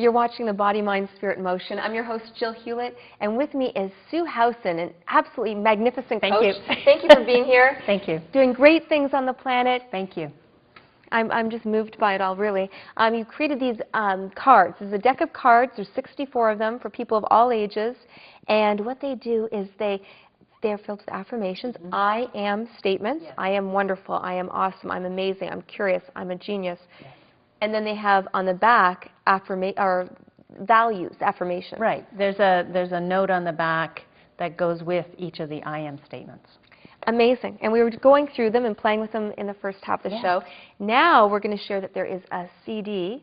You're watching the Body, Mind, Spirit, Motion. I'm your host, Jill Hewlett, and with me is Sue HOWSON, an absolutely magnificent coach. Thank you. Thank you for being here. Thank you. Doing great things on the planet. Thank you. I'm just moved by it all, really. You created these cards. There's a deck of cards. There's 64 of them for people of all ages. And what they do is they're filled with affirmations. Mm-hmm. I am statements. Yes. I am wonderful. I am awesome. I'm amazing. I'm curious. I'm a genius. Yes. And then they have on the back values, affirmations. Right. There's a note on the back that goes with each of the I am statements. Amazing. And we were going through them and playing with them in the first half of the show. Now we're going to share that there is a CD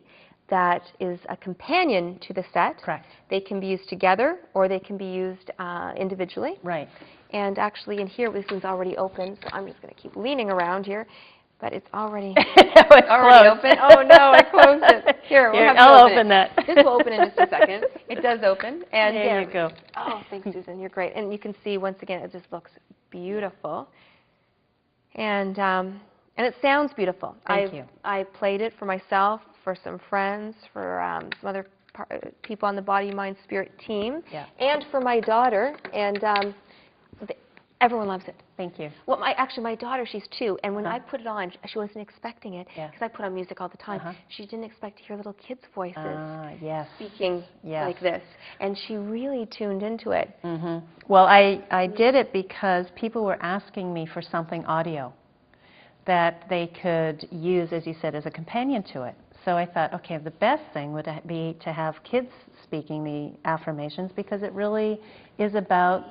that is a companion to the set. Correct. They can be used together or they can be used individually. Right. And actually in here, this one's already open, so I'm just going to keep leaning around here. But it's already, open. Oh no, I closed it. Here, I'll open that. This will open in just a second. It does open. And there you go. Oh, thanks, Susan. You're great. And you can see, once again, it just looks beautiful. And it sounds beautiful. Thank you. I played it for myself, for some friends, for some other people on the Body, Mind, Spirit team, and for my daughter. And everyone loves it. Thank you. Well, actually, my daughter, she's 2, and when I put it on, she wasn't expecting it, because I put on music all the time. She didn't expect to hear little kids' voices speaking like this, and she really tuned into it. Mm-hmm. Well, I did it because people were asking me for something audio that they could use, as you said, as a companion to it. So I thought, okay, the best thing would be to have kids speaking the affirmations, because it really is about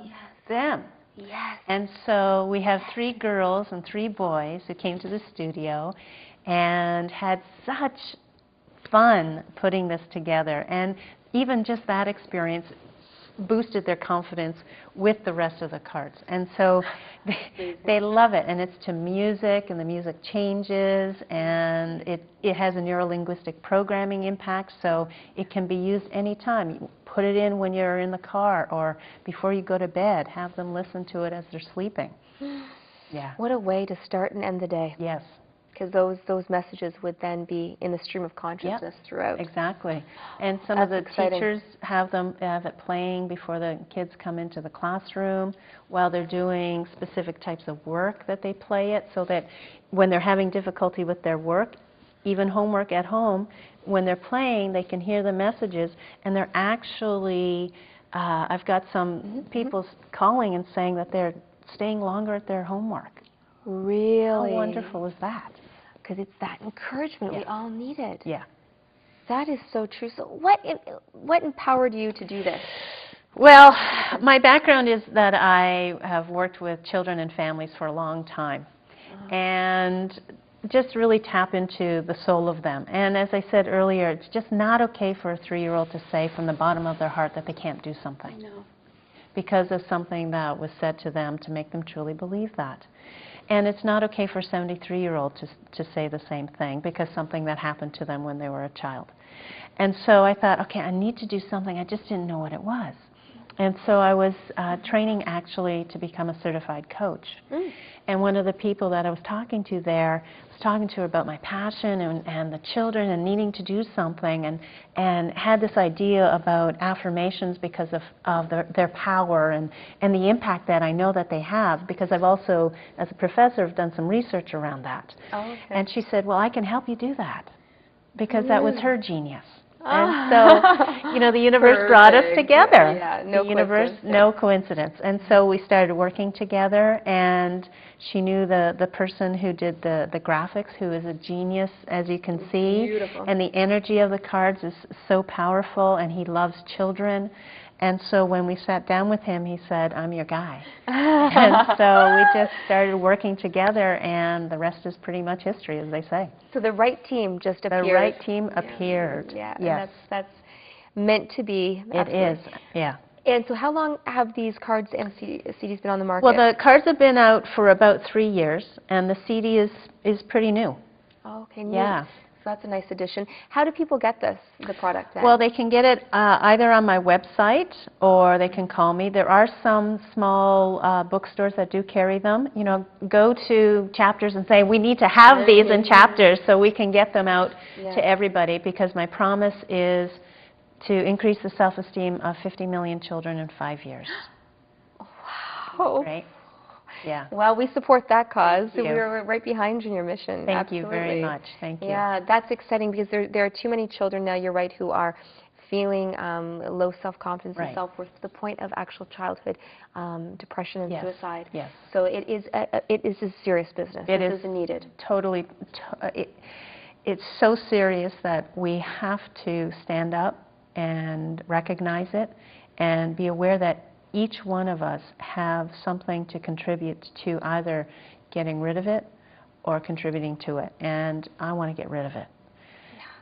them. Yes. And so we have 3 girls and 3 boys who came to the studio and had such fun putting this together. And even just that experience boosted their confidence with the rest of the cards. And so they love it. And it's to music, and the music changes, and it has a neuro-linguistic programming impact, so it can be used anytime. You put it in when you're in the car or before you go to bed. Have them listen to it as they're sleeping. Yeah. What a way to start and end the day. Yes. Because those messages would then be in the stream of consciousness throughout. Exactly. And some of the teachers have it playing before the kids come into the classroom while they're doing specific types of work that they play it, so that when they're having difficulty with their work, even homework at home, when they're playing, they can hear the messages, and they're actually, I've got some people calling and saying that they're staying longer at their homework. Really? How wonderful is that? Because it's that encouragement we all needed. Yeah. That is so true. So what empowered you to do this? Well, my background is that I have worked with children and families for a long time, and just really tap into the soul of them. And as I said earlier, it's just not okay for a 3-year-old to say from the bottom of their heart that they can't do something. No. Because of something that was said to them to make them truly believe that. And it's not okay for a 73-year-old to say the same thing because something that happened to them when they were a child. And so I thought, okay, I need to do something. I just didn't know what it was. And so I was training actually to become a certified coach. And one of the people that I was talking to there, I was talking to her about my passion and the children and needing to do something, and had this idea about affirmations because of their power and the impact that I know that they have, because I've also, as a professor, have done some research around that. And she said, well, I can help you do that, because that was her genius. And so, you know, the universe brought us together. Yeah, no coincidence. No coincidence. And so we started working together, and she knew the person who did the graphics, who is a genius, as you can see. Beautiful. And the energy of the cards is so powerful, and he loves children. And so when we sat down with him, he said, I'm your guy. And so we just started working together, and the rest is pretty much history, as they say. So the right team just appeared. The right team appeared. Yeah, yes. And that's meant to be. It is, yeah. And so how long have these cards and CDs been on the market? Well, the cards have been out for about 3 years, and the CD is pretty new. Oh, okay, neat. Yeah. So that's a nice addition. How do people get the product then? Well, they can get it either on my website, or they can call me. There are some small bookstores that do carry them. You know, go to Chapters and say, we need to have these in Chapters so we can get them out to everybody, because my promise is to increase the self-esteem of 50 million children in 5 years. Wow. Right? Yeah. Well, we support that cause. Thank you. We're right behind you in your mission. Thank Absolutely. you very much. Thank you. Yeah, that's exciting because there are too many children now, you're right, who are feeling low self-confidence and Right. self-worth to the point of actual childhood depression and Yes. suicide. Yes. So it is a serious business. This is needed. Totally. It's so serious that we have to stand up and recognize it and be aware that each one of us have something to contribute to either getting rid of it or contributing to it. And I want to get rid of it.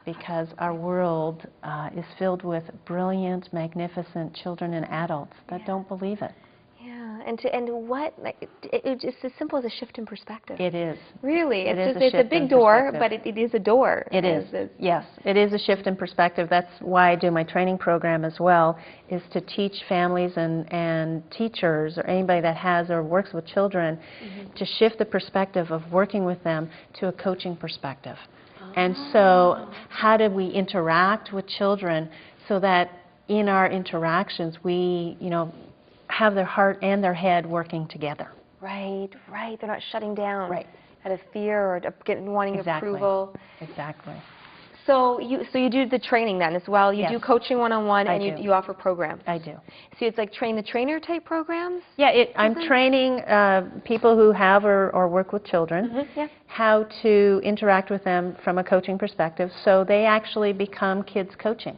Because our world is filled with brilliant, magnificent children and adults that don't believe it. Yeah, and what, like, it's as simple as a shift in perspective. It is. Really, it's a big in door, but it is a door. It is. Yes, it is a shift in perspective. That's why I do my training program as well, is to teach families and teachers or anybody that has or works with children to shift the perspective of working with them to a coaching perspective. And so how do we interact with children so that in our interactions we, have their heart and their head working together? Right. They're not shutting down. Right. Out of fear or wanting approval. Exactly. So you do the training then as well. You do coaching one-on-one, and you offer programs. I do. So it's like train the trainer type programs? Yeah, I'm training people who have or work with children how to interact with them from a coaching perspective so they actually become kids coaching.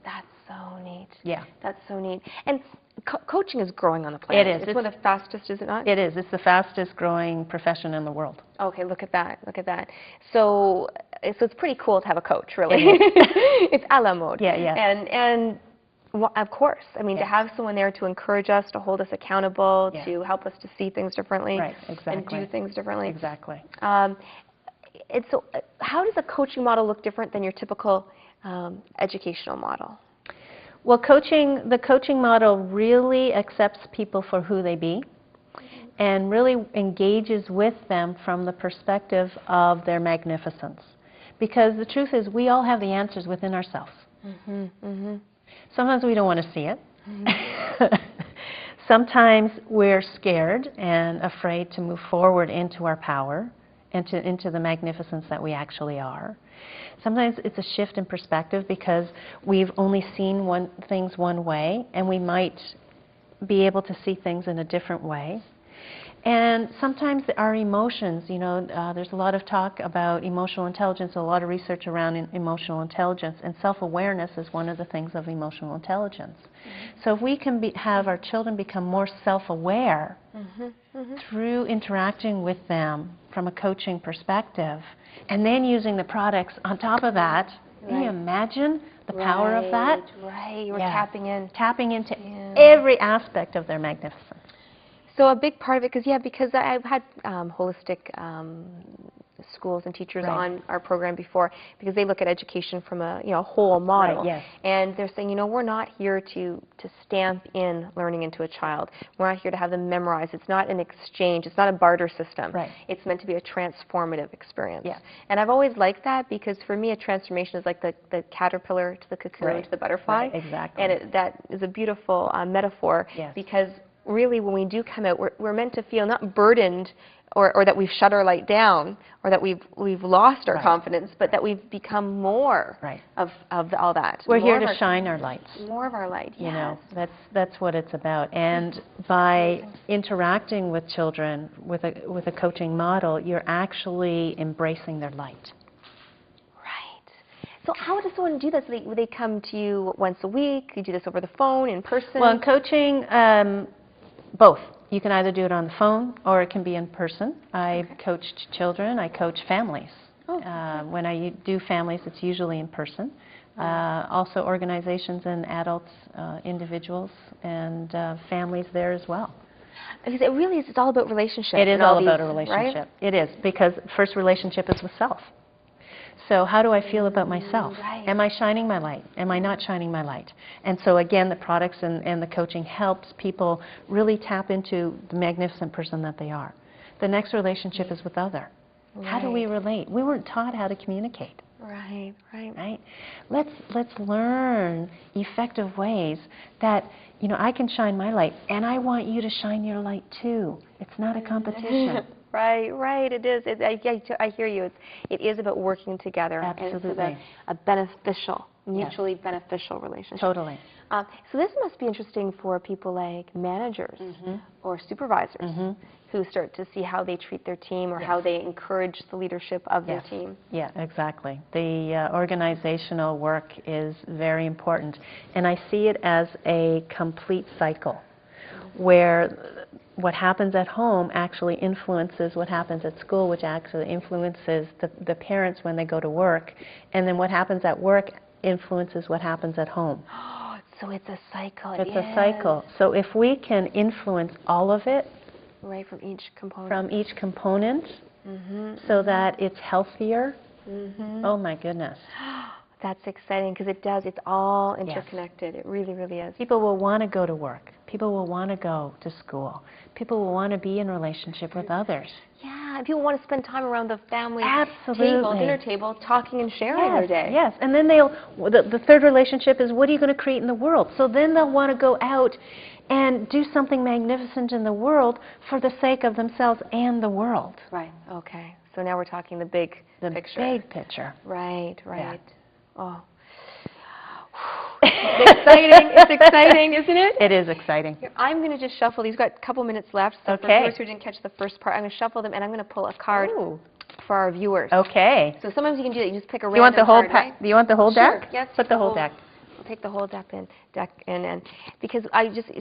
That's so neat. Yeah. That's so neat. And coaching is growing on the planet. It is. It's one of the fastest, is it not? It is. It's the fastest growing profession in the world. Okay, look at that. Look at that. So it's pretty cool to have a coach, really. It's a la mode. Yeah. And well, of course, I mean, to have someone there to encourage us, to hold us accountable, to help us to see things differently, and do things differently. Exactly. And so, how does a coaching model look different than your typical educational model? Well, the coaching model really accepts people for who they be and really engages with them from the perspective of their magnificence. Because the truth is, we all have the answers within ourselves. Sometimes we don't want to see it. Sometimes we're scared and afraid to move forward into our power, into the magnificence that we actually are. Sometimes it's a shift in perspective because we've only seen things one way, and we might be able to see things in a different way. And sometimes our emotions, there's a lot of talk about emotional intelligence, a lot of research around emotional intelligence, and self-awareness is one of the things of emotional intelligence. So if we can have our children become more self-aware through interacting with them from a coaching perspective, and then using the products on top of that, can you imagine the power of that? Right, we're tapping in. Tapping into every aspect of their magnificence. So a big part of it, because I've had holistic schools and teachers on our program before, because they look at education from a whole model. And they're saying, we're not here to stamp in learning into a child. We're not here to have them memorize. It's not an exchange. It's not a barter system. It's meant to be a transformative experience. And I've always liked that, because for me a transformation is like the caterpillar to the cocoon to the butterfly. Exactly. And that is a beautiful metaphor, because really when we do come out, we're meant to feel not burdened or that we've shut our light down or that we've lost our confidence, but that we've become more of all that. We're here to shine our lights. More of our light, that's what it's about. And by interacting with children with a coaching model, you're actually embracing their light. So how does someone do this? Would they come to you once a week? You do this over the phone, in person? Well, in coaching, both. You can either do it on the phone or it can be in person. I coach children. I coach families. When I do families, it's usually in person. Also organizations and adults, individuals, and families there as well. Because it really is, it's all about relationships. It is all about a relationship. It is, because first relationship is with self. So how do I feel about myself? Am I shining my light? Am I not shining my light? And so again, the products and the coaching helps people really tap into the magnificent person that they are. The next relationship is with other. How do we relate? We weren't taught how to communicate. Right, right. Right? Let's learn effective ways that, you know, I can shine my light, and I want you to shine your light too. It's not a competition. Right, right. It is. I hear you. It is about working together. Absolutely. And it's about a beneficial, mutually beneficial relationship. Totally. So this must be interesting for people like managers or supervisors who start to see how they treat their team or how they encourage the leadership of their team. Yeah, exactly. The organizational work is very important. And I see it as a complete cycle where what happens at home actually influences what happens at school, which actually influences the parents when they go to work. And then what happens at work influences what happens at home. So it's a cycle. It's a cycle. So if we can influence all of it, right, from each component. From each component, so that it's healthier, oh my goodness. That's exciting because it does. It's all interconnected. It really, really is. People will want to go to work. People will want to go to school. People will want to be in relationship with others. Yeah, and people want to spend time around the family table, dinner table, talking and sharing their day. Yes, and then the third relationship is, what are you going to create in the world? So then they'll want to go out and do something magnificent in the world for the sake of themselves and the world. Right, okay. So now we're talking the big picture. The big picture. Right, right. Yeah. Oh. It's exciting. It's exciting, isn't it? It is exciting. Here, I'm going to just shuffle these. We've got a couple minutes left. So for viewers who didn't catch the first part, I'm going to shuffle them, and I'm going to pull a card for our viewers. Okay. So sometimes you can do that. You just pick a random card, right? Do you want the whole deck? Sure. Yes. Put the whole deck. I'll take the whole deck in, and because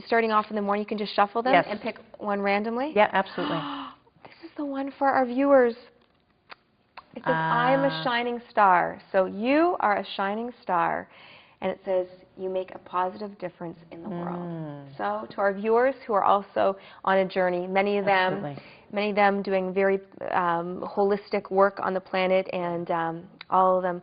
starting off in the morning, you can just shuffle them and pick one randomly. Yeah, absolutely. This is the one for our viewers. It says, I'm a shining star. So you are a shining star. And it says, you make a positive difference in the world. So to our viewers who are also on a journey, many of them doing very holistic work on the planet, and all of them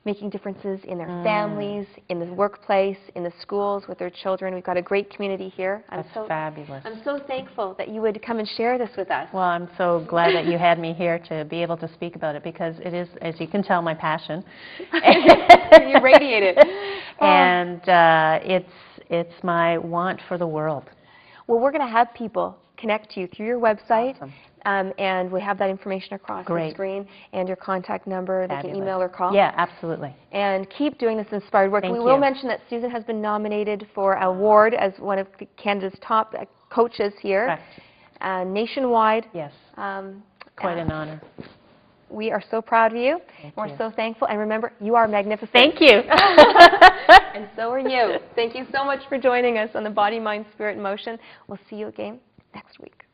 making differences in their families, in the workplace, in the schools, with their children. We've got a great community here. That's fabulous. I'm so thankful that you would come and share this with us. Well, I'm so glad that you had me here to be able to speak about it, because it is, as you can tell, my passion. You radiate it. And it's my want for the world. Well, we're going to have people connect to you through your website. Awesome. And we have that information across the screen, and your contact number. They can email or call. Yeah, absolutely. And keep doing this inspired work. Thank you. We will mention that Susan has been nominated for an award as one of Canada's top coaches here. Correct. Nationwide. Yes. Quite an honor. We are so proud of you. We're so thankful. And remember, you are magnificent. Thank you. And so are you. Thank you so much for joining us on the Body, Mind, Spirit, and Motion. We'll see you again next week.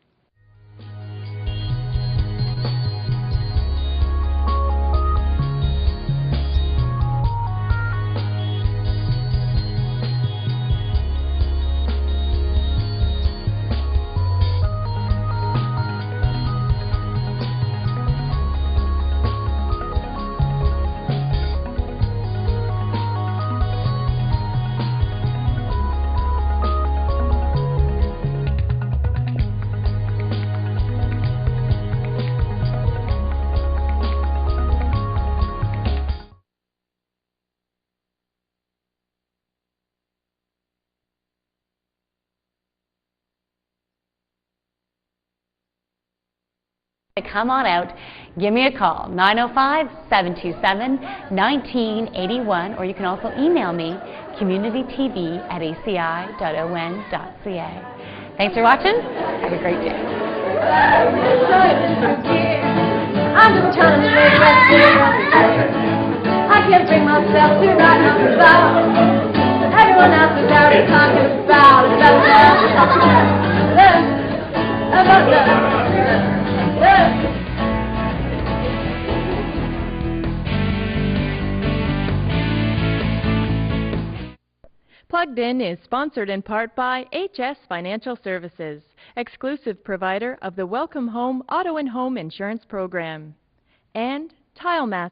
Come on out, give me a call, 905-727-1981, or you can also email me, communitytv@aci.on.ca. Thanks for watching. Have a great day. I'm just trying to make I can't bring myself to write numbers out. Everyone else is out and talking about Plugged In is sponsored in part by HS Financial Services, exclusive provider of the Welcome Home Auto and Home Insurance Program, and TileMaster.